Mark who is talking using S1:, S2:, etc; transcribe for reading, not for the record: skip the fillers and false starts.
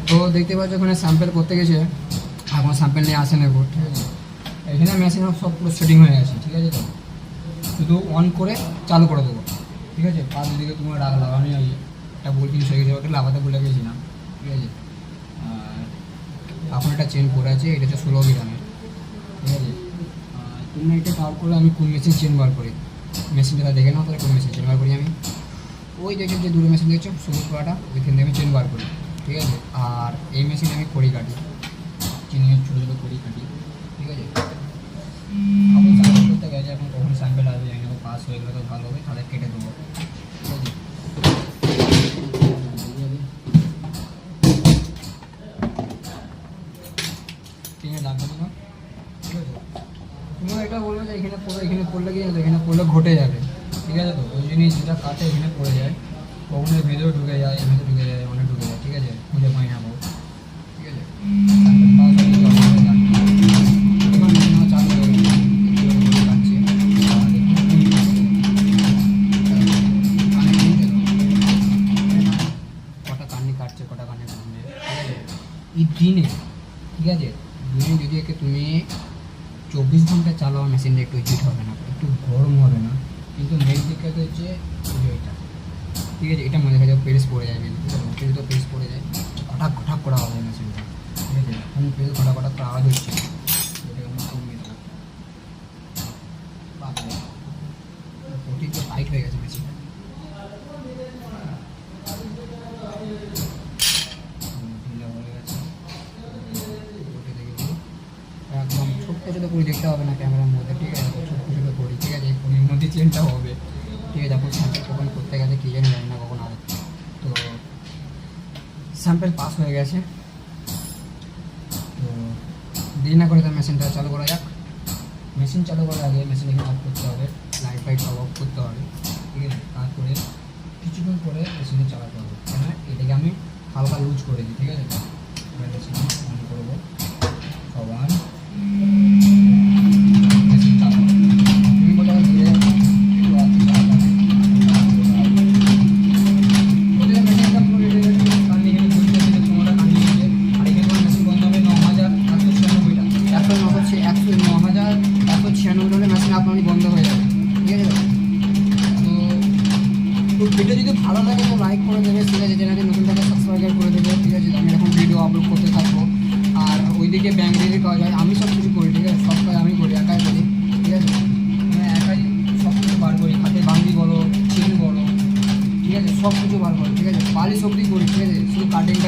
S1: তো দেখতে পাচ্ছ ওখানে স্যাম্পেল করতে গেছে, আর কোনো স্যাম্পেল নিয়ে আসে নেবো, ঠিক আছে। এখানে মেশিন সব পুরো সেটিং হয়ে গেছে, ঠিক আছে। তো শুধু অন করে চালু করে দেবো, ঠিক আছে। পাঁচ দিকে তোমার রাখলাম, আমি ওই একটা বল জিনিস হয়ে গেছে, ওটা লাগাতে ভুলে গেছিলাম, ঠিক আছে। আর এখন একটা চেন পড়ে আছে, এটা হচ্ছে 16 গ্রামের, ঠিক আছে। তুমি এটা বার করে আমি কোন মেশিন চেন বার করি, মেশিনটা দেখে নাও তাহলে কোন মেশিন চেন বার করি আমি। ওই দেখে যে দুটো মেশিন দেখছো সবুজ করাটা, ওইখান থেকে আমি চেন বার করি, ঠিক আছে। আর এই মেশিনে আমি খড়ি কাটি, চিনির ছোটো ছোটো খড়ি কাটি, ঠিক আছে। এখন স্যাম্পেল করতে গেছে, এখন কখন স্যাম্পেল আসবে জানি না, পাস হয়ে গেলে তো ভালো হবে, তাহলে কেটে দেবো, ঠিক আছে। টিনে দাগ দেবো না, ঠিক আছে। তুমি এটা বলবে যে এখানে পড়লে কি এখানে পড়লে ঘটে যাবে, ঠিক আছে। তো ওই জিনিস যেটা কাটে এখানে পড়ে যায়, কখনো ভেতরে ঢুকে যায়, এমনিতে ঢুকে যায়, অনেক ঢুকে যায়, ঠিক আছে। খুঁজে পাই না বউ, ঠিক আছে। চালু হয়ে গেছে, কাটছে কটা কান্নি কাটছে, কটা কান্নি কাটছে, ঠিক আছে। এই দিনে, ঠিক আছে, দিনে যদি একে তুমি 24 ঘন্টা চালাও মেশিনটা একটু হিট হবে না, একটু গরম হবে না, কিন্তু মেন দিকটা হচ্ছে এটা, ঠিক আছে। এটা মনে দেখা যায় প্রেস পড়ে যায়, মেন প্রেস তো প্রেস পড়ে যায়, হঠাৎ হঠাৎ করা হবে মেশিনটা, ঠিক আছে। এখন প্রেস হঠাৎ হঠাৎ করে আওয়াজ হচ্ছে, ওটাকে আমরা কমিয়ে দেবো। বাপরে প্রচুর তো টাইট হয়ে গেছে মেশিনটা, ঢিলা হয়ে গেছে। একদম ছোট্ট ছোটো করে দেখতে হবে না ক্যামেরার মধ্যে, ঠিক আছে। ছোট্ট ছোটো করি, ঠিক আছে। ফোনের মধ্যে চেনটা হবে, ঠিক আছে। এখন স্যাম্পেল কখন করতে গেছে কী জানি না কখন হবে। তো স্যাম্পেল পাস হয়ে গেছে, তো দেরি না করে তার মেশিনটা চালু করা যাক। মেশিন চালু করার আগে মেশিন এখানে অফ করতে হবে, লাইট ফাইট সব অফ করতে হবে, ঠিক আছে। তারপরে কিছুক্ষণ পরে মেশিনে চালাতে হবে, কেন এটাকে আমি হালকা লুজ করে দিই, ঠিক আছে। মেশিন অন করবো, সবার মেশিন চালাবো। তুমি বলে মেশিন আপনারই বন্ধ হয়ে যাবে, ঠিক আছে। তো ভিডিও যদি ভালো লাগে তো লাইক করে দেবে, ঠিক আছে। চ্যানেলটি নতুন থাকলে সাবস্ক্রাইব করে দেবে, ঠিক আছে। আমি এখন ভিডিও আপলোড করতে থাকবো। আর ওইদিকে ব্যাংক রেডি কাজ হয়, আমি সব কিছু করি, ঠিক আছে। সব কাজ আমি করি, একাই করি, ঠিক আছে। মানে একাই সব কিছু বার করি, হাতে বান্দি বলো, চেন বলো, ঠিক আছে, সব কিছু বার করি, ঠিক আছে। পালিশ অবধি করি, ঠিক আছে। শুধু কাটিংটা